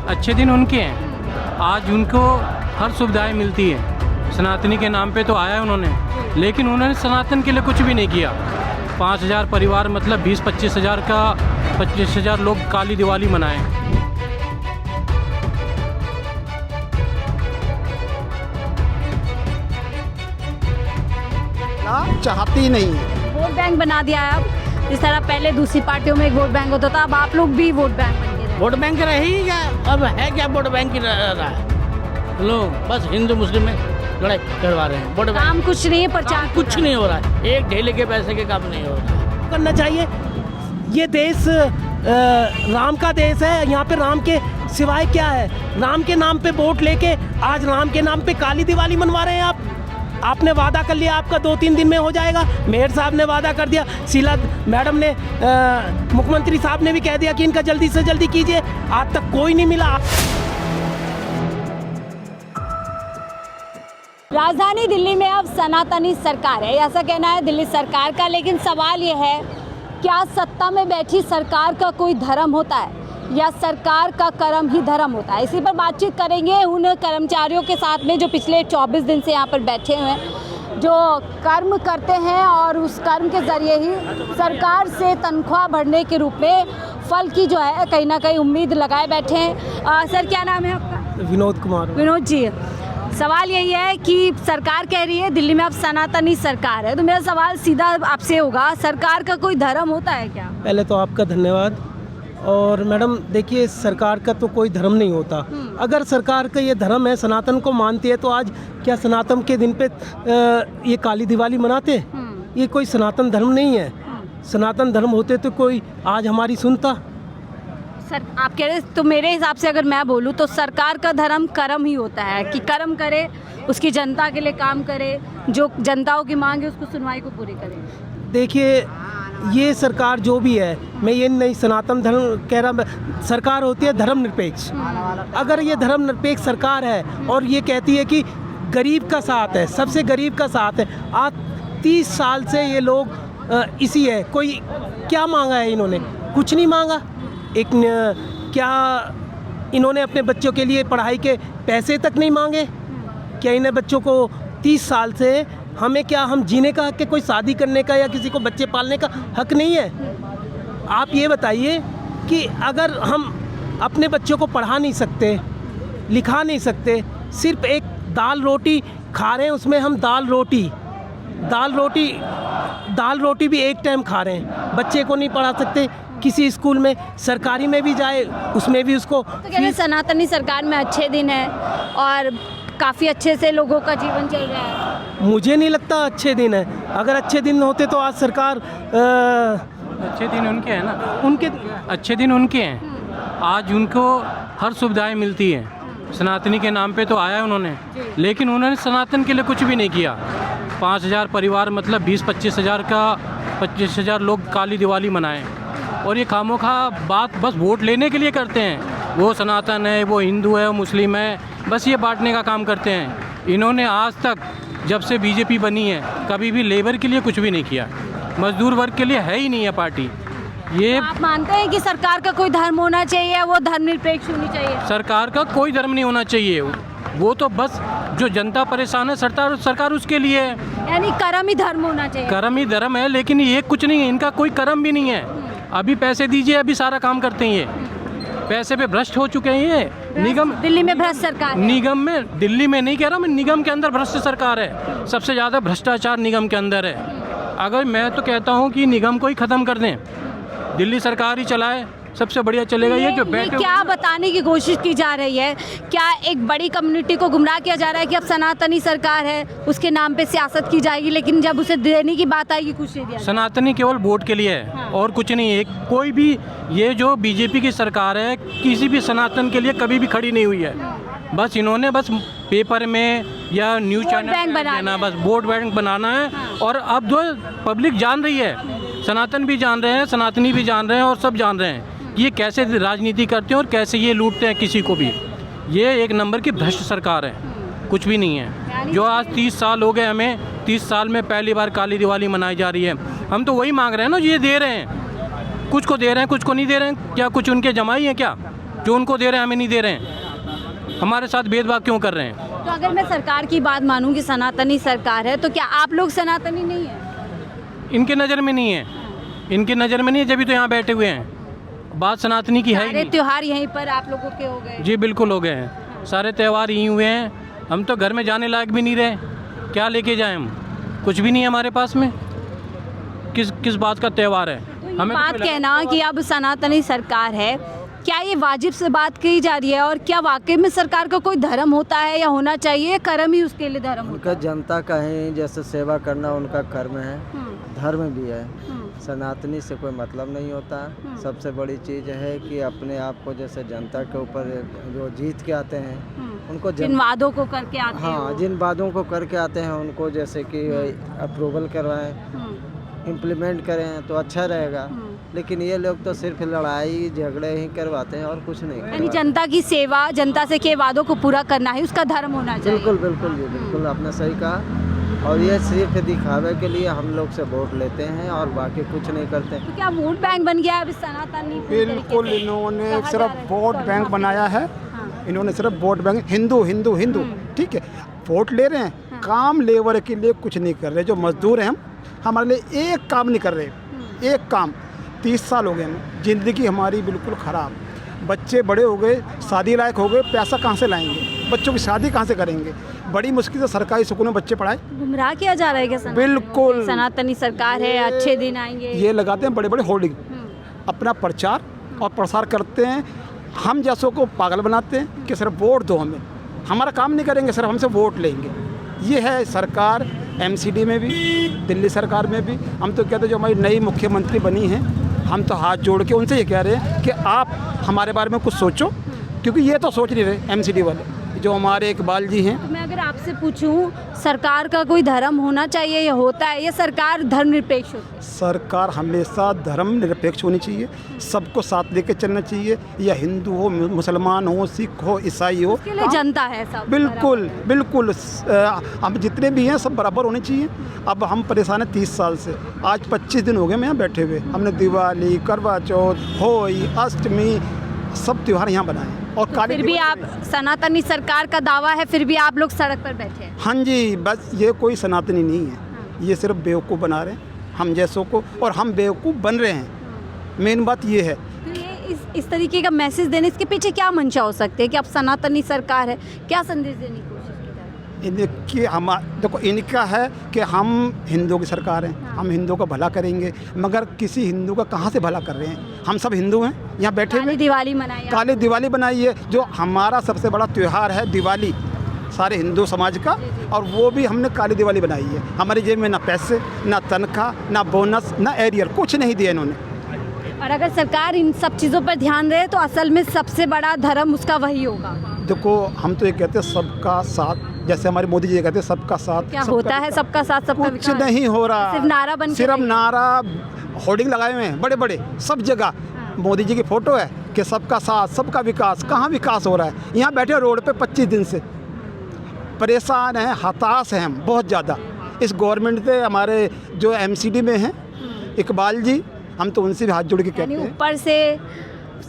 अच्छे दिन उनके हैं। आज उनको हर सुविधाएं मिलती है। सनातनी के नाम पे तो आया है उन्होंने, लेकिन उन्होंने सनातन के लिए कुछ भी नहीं किया। 5,000 परिवार मतलब 20-25 हज़ार का 25,000 लोग काली दिवाली मनाएं। चाहती नहीं है। वोट बैंक बना दिया है अब। जिस तरह पहले दूसरी पार्टियों में एक वोट बैंक होता था, अब आप लोग भी वोट बैंक बन गए। वोट बैंक रहे ही क्या, अब है क्या वोट बैंक ही रहा है। लोग बस हिंदू मुस्लिम में लड़ाई करवा रहे हैं। वोट बैंक काम कुछ नहीं है, प्रचार कुछ नहीं हो रहा है। एक ढेले के पैसे के काम नहीं हो रहा है। करना चाहिए। ये देश राम का देश है। यहाँ पे राम के सिवाय क्या है? राम के नाम पे वोट लेके आज राम के नाम पे काली दिवाली मनवा रहे हैं आप। आपने वादा कर लिया आपका 2-3 दिन में हो जाएगा। मेयर साहब ने वादा कर दिया, शीला मैडम ने, मुख्यमंत्री साहब ने भी कह दिया कि इनका जल्दी से जल्दी कीजिए। आज तक कोई नहीं मिला। राजधानी दिल्ली में अब सनातनी सरकार है, ऐसा कहना है दिल्ली सरकार का। लेकिन सवाल ये है, क्या सत्ता में बैठी सरकार का कोई धर्म होता है या सरकार का कर्म ही धर्म होता है? इसी पर बातचीत करेंगे उन कर्मचारियों के साथ में जो पिछले 24 दिन से यहाँ पर बैठे हुए हैं, जो कर्म करते हैं और उस कर्म के ज़रिए ही सरकार से तनख्वाह बढ़ने के रूप में फल की जो है कहीं ना कहीं उम्मीद लगाए बैठे हैं। सर, क्या नाम है आपका? विनोद कुमार। विनोद जी, सवाल यही है कि सरकार कह रही है दिल्ली में अब सनातनी सरकार है, तो मेरा सवाल सीधा आपसे होगा, सरकार का कोई धर्म होता है क्या? पहले तो आपका धन्यवाद। और मैडम देखिए, सरकार का तो कोई धर्म नहीं होता। अगर सरकार का ये धर्म है, सनातन को मानती है, तो आज क्या सनातन के दिन पे ये काली दिवाली मनाते? ये कोई सनातन धर्म नहीं है। सनातन धर्म होते तो कोई आज हमारी सुनता। सर, आप कह रहे, तो मेरे हिसाब से अगर मैं बोलूँ तो सरकार का धर्म कर्म ही होता है कि कर्म करे, उसकी जनता के लिए काम करे, जो जनताओं की मांग है उसको सुनवाई को पूरी करे। देखिए, ये सरकार जो भी है, मैं ये नहीं सनातन धर्म कह रहा, सरकार होती है धर्मनिरपेक्ष। अगर ये धर्मनिरपेक्ष सरकार है और ये कहती है कि गरीब का साथ है, सबसे गरीब का साथ है, आज 30 साल से ये लोग इसी है। कोई क्या मांगा है इन्होंने? कुछ नहीं मांगा। एक क्या इन्होंने अपने बच्चों के लिए पढ़ाई के पैसे तक नहीं मांगे? क्या इन्हें बच्चों को 30 साल से हमें क्या, हम जीने का हक है? कोई शादी करने का या किसी को बच्चे पालने का हक नहीं है? आप ये बताइए कि अगर हम अपने बच्चों को पढ़ा नहीं सकते, लिखा नहीं सकते, सिर्फ एक दाल रोटी खा रहे हैं, उसमें हम दाल रोटी भी एक टाइम खा रहे हैं, बच्चे को नहीं पढ़ा सकते। किसी स्कूल में सरकारी में भी जाए, उसमें भी उसको तो कह रहे सनातनी सरकार में अच्छे दिन है और काफ़ी अच्छे से लोगों का जीवन चल रहा है। मुझे नहीं लगता अच्छे दिन है। अगर अच्छे दिन होते तो आज सरकार अच्छे दिन उनके हैं ना, उनके अच्छे दिन उनके हैं। आज उनको हर सुविधाएं मिलती हैं। सनातनी के नाम पे तो आया है उन्होंने, लेकिन उन्होंने सनातन के लिए कुछ भी नहीं किया। 5,000 परिवार मतलब 20-25 हज़ार का 25,000 लोग काली दिवाली मनाएं। और ये खामोखा बात बस वोट लेने के लिए करते हैं। वो सनातन है, वो हिंदू है, वो मुस्लिम है, बस ये बांटने का काम करते हैं। इन्होंने आज तक जब से बीजेपी बनी है कभी भी लेबर के लिए कुछ भी नहीं किया। मजदूर वर्ग के लिए है ही नहीं है पार्टी। ये आप मानते हैं कि सरकार का कोई धर्म होना चाहिए, वो धर्मनिरपेक्ष होनी चाहिए? सरकार का कोई धर्म नहीं होना चाहिए। वो तो बस जो जनता परेशान है, सरकार उसके लिए है। यानी कर्म ही धर्म होना चाहिए? कर्म ही धर्म है, लेकिन ये कुछ नहीं है, इनका कोई कर्म भी नहीं है। अभी पैसे दीजिए, अभी सारा काम करते हैं। ये पैसे पे भ्रष्ट हो चुके हैं। ये निगम दिल्ली में भ्रष्ट सरकार है। निगम में, दिल्ली में नहीं कह रहा मैं, निगम के अंदर भ्रष्ट सरकार है। सबसे ज़्यादा भ्रष्टाचार निगम के अंदर है। अगर मैं तो कहता हूँ कि निगम को ही ख़त्म कर दें, दिल्ली सरकार ही चलाए, सबसे बढ़िया चलेगा। ये जो बैठे क्या बताने की कोशिश की जा रही है? क्या एक बड़ी कम्युनिटी को गुमराह किया जा रहा है कि अब सनातनी सरकार है, उसके नाम पे सियासत की जाएगी, लेकिन जब उसे देने की बात आएगी कुछ नहीं दिया? सनातनी केवल वोट के लिए है और कुछ नहीं है। कोई भी, ये जो बीजेपी की सरकार है, किसी भी सनातन के लिए कभी भी खड़ी नहीं हुई है। बस इन्होंने बस पेपर में या न्यूज़ चैनल बनाना, बस वोट बैंक बनाना है। और अब जो पब्लिक जान रही है, सनातन भी जान रहे हैं, सनातनी भी जान रहे हैं और सब जान रहे हैं ये कैसे राजनीति करते हैं और कैसे ये लूटते हैं किसी को भी। ये एक नंबर की भ्रष्ट सरकार है, कुछ भी नहीं है। जो आज 30 साल हो गए हमें, 30 साल में पहली बार काली दिवाली मनाई जा रही है। हम तो वही मांग रहे हैं ना, ये दे रहे हैं, कुछ को दे रहे हैं, कुछ को नहीं दे रहे हैं। क्या कुछ उनके जमाई हैं क्या? जो उनको दे रहे हैं हमें नहीं दे रहे हैं, हमारे साथ भेदभाव क्यों कर रहे हैं? तो अगर मैं सरकार की बात मानूं कि सनातनी सरकार है, तो क्या आप लोग सनातनी नहीं है? इनके नज़र में नहीं है, इनकी नज़र में नहीं है, जब भी तो यहाँ बैठे हुए हैं। बात सनातनी की है ही सारे नहीं। त्योहार यहीं पर आप लोगों के हो गए। जी बिल्कुल हो गए हैं, सारे त्यौहार यहीं हुए हैं। हम तो घर में जाने लायक भी नहीं रहे, क्या लेके जाएं हम? कुछ भी नहीं है हमारे पास में, किस बात का त्यौहार है? तो ये हमें बात तो कहना कि अब सनातनी सरकार है, क्या ये वाजिब से बात कही जा रही है? और क्या वाकई में सरकार का कोई धर्म होता है या होना चाहिए, कर्म ही उसके लिए धर्म होता उनका जनता का ही जैसे सेवा करना उनका कर्म है, है? धर्म भी है। सनातनी से कोई मतलब नहीं होता। सबसे बड़ी चीज़ है कि अपने आप को जैसे जनता के ऊपर जो जीत के आते हैं उनको जिन वादों को करके आते हाँ, हो। जिन वादों को करके आते हैं उनको जैसे कि अप्रूवल करवाएं, इम्प्लीमेंट करें तो अच्छा रहेगा। लेकिन ये लोग तो सिर्फ लड़ाई झगड़े ही करवाते हैं और कुछ नहीं यानी करवाते। जनता की सेवा, जनता से के वादों को पूरा करना है, उसका धर्म होना चाहिए। बिल्कुल बिल्कुल जी, बिल्कुल आपने सही कहा। और ये सिर्फ दिखावे के लिए हम लोग से वोट लेते हैं और बाकी कुछ नहीं करते। तो क्या वोट बैंक बन गया है अभी सनातनी? पूरी तरीके बिल्कुल से? इन्होंने कहा जा सिर्फ रहा है। वोट बैंक बनाया है। हाँ। इन्होंने सिर्फ वोट बैंक, हिंदू हिंदू हिंदू, ठीक है, वोट ले रहे हैं, काम लेबर के लिए कुछ नहीं कर रहे। जो मजदूर हैं हम, हमारे लिए एक काम नहीं कर रहे, एक काम। 30 साल हो गए हमें, ज़िंदगी हमारी बिल्कुल ख़राब। बच्चे बड़े हो गए, शादी लायक हो गए, पैसा कहाँ से लाएंगे? बच्चों की शादी कहाँ से करेंगे? बड़ी मुश्किल से सरकारी स्कूल में बच्चे पढ़ाए। गुमराह किया जा रहा है क्या सनातनी? बिल्कुल। सनातनी सरकार है, अच्छे दिन आएंगे। ये लगाते हैं बड़े बड़े होर्डिंग, अपना प्रचार और प्रसार करते हैं। हम जैसों को पागल बनाते हैं कि सिर्फ वोट दो हमें, हमारा काम नहीं करेंगे, सिर्फ हमसे वोट लेंगे। ये है सरकार। एमसीडी में भी, दिल्ली सरकार में भी हम तो कहते हैं, जो हमारी नई मुख्यमंत्री बनी हैं, हम तो हाथ जोड़ के उनसे ये कह रहे हैं कि आप हमारे बारे में कुछ सोचो, क्योंकि ये तो सोच नहीं रहे एमसीडी वाले, जो हमारे इकबाल जी हैं। तो मैं अगर आपसे पूछूं, सरकार का कोई धर्म होना चाहिए या होता है, ये सरकार धर्मनिरपेक्ष होती है? सरकार हमेशा धर्म निरपेक्ष होनी चाहिए, सबको साथ लेके चलना चाहिए, या हिंदू हो, मुसलमान हो, सिख हो, ईसाई हो। उसके लिए जनता है सब। बिल्कुल बिल्कुल, हम जितने भी हैं सब बराबर होने चाहिए। अब हम परेशान हैं 30 साल से, आज 25 दिन हो गए मैं यहाँ बैठे हुए। हमने दिवाली, करवा चौथ, होली, अष्टमी, सब त्यौहार यहाँ बनाए। और काली फिर भी दिवाली आप, सनातनी सरकार का दावा है, फिर भी आप लोग सड़क पर बैठे हैं। हाँ जी, बस ये कोई सनातनी नहीं है, ये सिर्फ बेवकूफ़ बना रहे हैं हम जैसों को, और हम बेवकूफ़ बन रहे हैं। मेन बात ये है। तो ये इस तरीके का मैसेज देने, इसके पीछे क्या मंशा हो सकती है कि अब सनातनी सरकार है, क्या संदेश देने की कोशिश की जा रही है? इनकी हम देखो, इनका है कि हम हिंदुओं की सरकार हैं, हम हिंदुओं का भला करेंगे, मगर किसी हिंदू का कहाँ से भला कर रहे हैं? हम सब हिंदू हैं यहाँ बैठे काली हुए। दिवाली मनाई आप। काली दिवाली बनाई है, जो हमारा सबसे बड़ा त्यौहार है दिवाली, सारे हिंदू समाज का, और वो भी हमने काली दिवाली बनाई है। हमारी जेब में ना पैसे, ना तनख्वाह, ना बोनस, ना एरियर, कुछ नहीं दिया इन्होंने। और अगर सरकार इन सब चीज़ों पर ध्यान दे तो असल में सबसे बड़ा धर्म उसका वही होगा। देखो, हम तो ये कहते हैं सबका साथ, जैसे हमारे मोदी जी कहते हैं सबका साथ। क्या सबका होता है सबका साथ सबका कुछ विकास? नहीं हो रहा, सिर्फ नारा बन के सिर्फ रही है। नारा, होर्डिंग लगाए हुए हैं बड़े बड़े सब जगह। मोदी जी की फोटो है कि सबका साथ सबका विकास। कहाँ विकास हो रहा है? यहाँ बैठे रोड पे 25 दिन से परेशान हैं, हताश हैं हम बहुत ज़्यादा इस गवर्नमेंट से। हमारे जो एमसीडी में हैं इकबाल जी, हम तो उनसे भी हाथ जोड़ के कहते यानी हैं। ऊपर से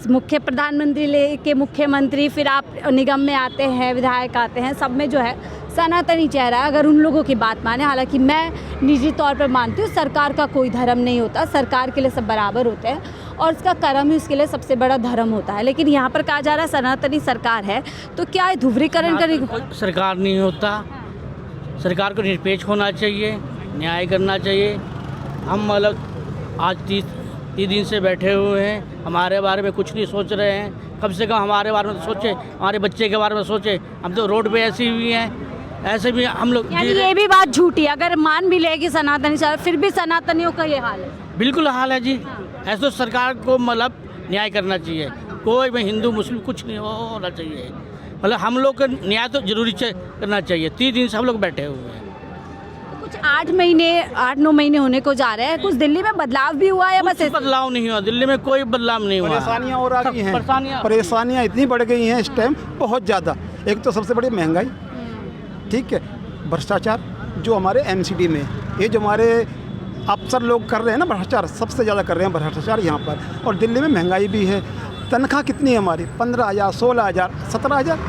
मुख्य प्रधानमंत्री लेके मुख्यमंत्री, फिर आप निगम में आते हैं, विधायक आते हैं, सब में जो है सनातनी चेहरा है। अगर उन लोगों की बात माने, हालांकि मैं निजी तौर पर मानती हूँ सरकार का कोई धर्म नहीं होता, सरकार के लिए सब बराबर होते हैं और इसका कर्म ही उसके लिए सबसे बड़ा धर्म होता है। लेकिन यहाँ पर कहा जा रहा है सनातनी सरकार है, तो क्या ये ध्रुवीकरण करेगी? कोई सरकार नहीं होता, सरकार को निरपेक्ष होना चाहिए, न्याय करना चाहिए। हम मतलब आज 30 दिन से बैठे हुए हैं, हमारे बारे में कुछ नहीं सोच रहे हैं। कम से कम हमारे बारे में तो सोचे, हमारे बच्चे के बारे में सोचे। हम तो रोड पे ऐसे हुए हैं, ऐसे भी हम लोग यानी ये भी बात झूठी है, अगर मान भी लेगी सनातनी सरकार, फिर भी सनातनियों का ये हाल है। बिल्कुल हाल है जी। ऐसे तो सरकार को मतलब न्याय करना चाहिए, कोई भी हिंदू मुस्लिम कुछ नहीं होना चाहिए। मतलब हम लोग का न्याय तो जरूरी करना चाहिए। 30 दिन से हम लोग बैठे हुए हैं। कुछ 8-9 महीने होने को जा रहे हैं, कुछ दिल्ली में बदलाव भी हुआ है? बस कुछ बदलाव नहीं हुआ, दिल्ली में कोई बदलाव नहीं हुआ। परेशानियाँ और आ गई हैं, परेशानियाँ परेशानियाँ इतनी बढ़ गई हैं इस टाइम, बहुत ज़्यादा। एक तो सबसे बड़ी महंगाई, ठीक है, भ्रष्टाचार जो हमारे एमसीडी में, ये जो हमारे अफसर लोग कर रहे हैं ना भ्रष्टाचार, सबसे ज़्यादा कर रहे हैं भ्रष्टाचार यहाँ पर। और दिल्ली में महंगाई भी है, तनख्वाह कितनी है हमारी? 15,000, 16,000, 17,000।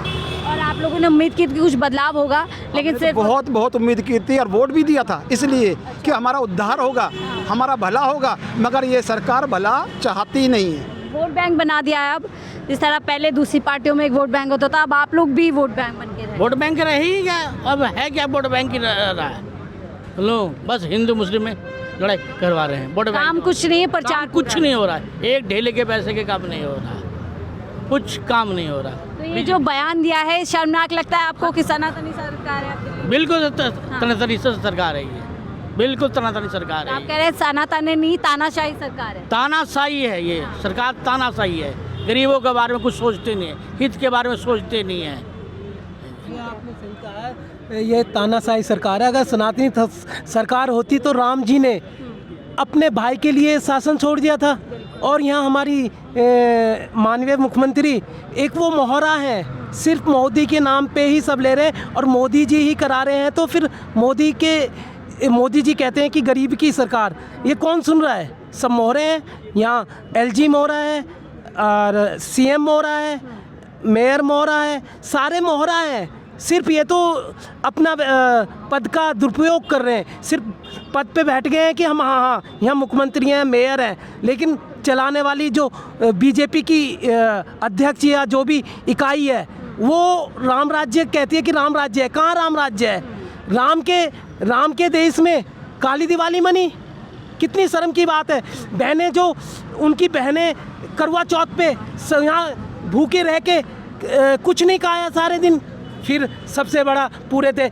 और आप लोगों ने उम्मीद की थी कि कुछ बदलाव होगा, लेकिन सिर्फ बहुत बहुत उम्मीद की थी और वोट भी दिया था इसलिए कि हमारा उद्धार होगा, हमारा भला होगा, मगर ये सरकार भला चाहती नहीं है। वोट बैंक बना दिया है। अब जिस तरह पहले दूसरी पार्टियों में एक वोट बैंक होता था, अब आप लोग भी वोट बैंक बन के रहे। वोट बैंक रह ही गया, अब है क्या वोट बैंक ही रहा है। लोग बस हिंदू मुस्लिम में लड़ाई करवा रहे हैं। वोट बैंक काम कुछ नहीं है, प्रचार कुछ पूरा। नहीं हो रहा है, एक ढेले के पैसे के काम नहीं हो रहा, कुछ काम नहीं हो रहा। तो ये जो बयान दिया है शर्मनाक लगता है आपको कि सनातनी सरकार है आपके लिए? बिल्कुल तनातनी सरकार है ये, बिल्कुल तनातनी सरकार है। आप कह रहे हैं सनातनी नहीं, तानाशाही सरकार है। तानाशाही है ये सरकार, तानाशाही है। गरीबों के बारे में कुछ सोचते नहीं है, हित के बारे में सोचते नहीं है। ये आपने सही कहा है, ये तानाशाही सरकार है। अगर सनातनी सरकार होती तो राम जी ने अपने भाई के लिए शासन छोड़ दिया था। और यहाँ हमारी माननीय मुख्यमंत्री एक वो मोहरा है, सिर्फ मोदी के नाम पे ही सब ले रहे हैं और मोदी जी ही करा रहे हैं। तो फिर मोदी जी कहते हैं कि गरीब की सरकार, ये कौन सुन रहा है? सब मोहरे हैं। यहाँ LG मोहरा है और CM मोहरा है, मेयर मोहरा है, सारे मोहरा हैं। सिर्फ ये तो अपना पद का दुरुपयोग कर रहे हैं, सिर्फ पद पे बैठ गए हैं कि हम हाँ यहाँ मुख्यमंत्री हैं, मेयर हैं, लेकिन चलाने वाली जो बीजेपी की अध्यक्ष या जो भी इकाई है वो राम राज्य कहती है कि राम राज्य है। कहाँ राम राज्य है? राम के देश में काली दिवाली मनी, कितनी शर्म की बात है। बहनें जो उनकी बहनें करवा चौथ पे यहाँ भूखे रह के कुछ नहीं खाया सारे दिन। फिर सबसे बड़ा पूरे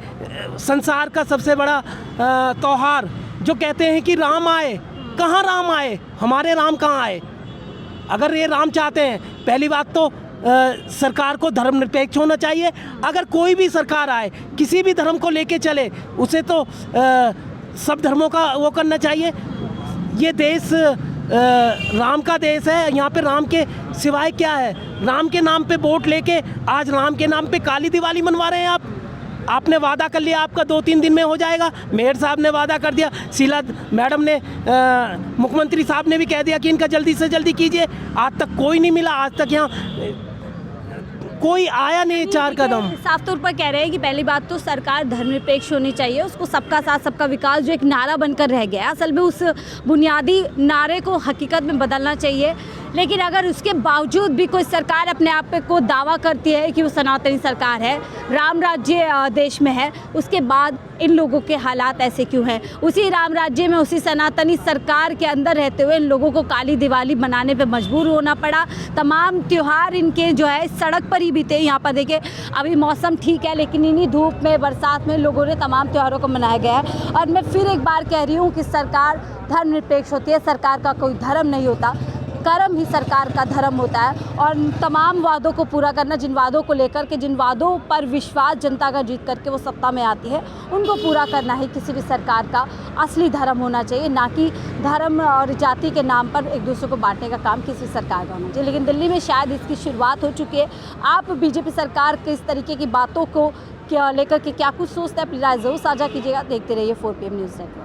संसार का सबसे बड़ा त्योहार जो कहते हैं कि राम आए, कहाँ राम आए? हमारे राम कहाँ आए? अगर ये राम चाहते हैं, पहली बात तो सरकार को धर्मनिरपेक्ष होना चाहिए। अगर कोई भी सरकार आए, किसी भी धर्म को लेके चले, उसे तो सब धर्मों का वो करना चाहिए। ये देश राम का देश है, यहाँ पे राम के सिवाय क्या है? राम के नाम पे वोट लेके आज राम के नाम पे काली दिवाली मनवा रहे हैं आप। आपने वादा कर लिया आपका 2-3 दिन में हो जाएगा, मेयर साहब ने वादा कर दिया, शीला मैडम ने मुख्यमंत्री साहब ने भी कह दिया कि इनका जल्दी से जल्दी कीजिए। आज तक कोई नहीं मिला, आज तक यहाँ कोई आया नहीं 4 कदम। साफ तौर पर कह रहे हैं कि पहली बात तो सरकार धर्मनिरपेक्ष होनी चाहिए, उसको सबका साथ सबका विकास जो एक नारा बनकर रह गया, असल में उस बुनियादी नारे को हकीकत में बदलना चाहिए। लेकिन अगर उसके बावजूद भी कोई सरकार अपने आप पे को दावा करती है कि वो सनातनी सरकार है, राम राज्य देश में है, उसके बाद इन लोगों के हालात ऐसे क्यों हैं? उसी राम राज्य में, उसी सनातनी सरकार के अंदर रहते हुए इन लोगों को काली दिवाली मनाने पे मजबूर होना पड़ा। तमाम त्यौहार इनके जो है सड़क पर ही बीते। यहाँ पर देखिए अभी मौसम ठीक है, लेकिन इन्हीं धूप में, बरसात में लोगों ने तमाम त्योहारों को मनाया गया है। और मैं फिर एक बार कह रही हूँ कि सरकार धर्मनिरपेक्ष होती है, सरकार का कोई धर्म नहीं होता, कर्म ही सरकार का धर्म होता है। और तमाम वादों को पूरा करना, जिन वादों को लेकर के, जिन वादों पर विश्वास जनता का जीत करके वो सत्ता में आती है, उनको पूरा करना ही किसी भी सरकार का असली धर्म होना चाहिए, ना कि धर्म और जाति के नाम पर एक दूसरे को बांटने का काम किसी सरकार का होना चाहिए। लेकिन दिल्ली में शायद इसकी शुरुआत हो चुकी है। आप बीजेपी सरकार के इस तरीके की बातों को लेकर के क्या कुछ सोचते हैं? अपनी राय जरूर साझा कीजिएगा। देखते रहिए 4PM न्यूज़ नेटवर्क।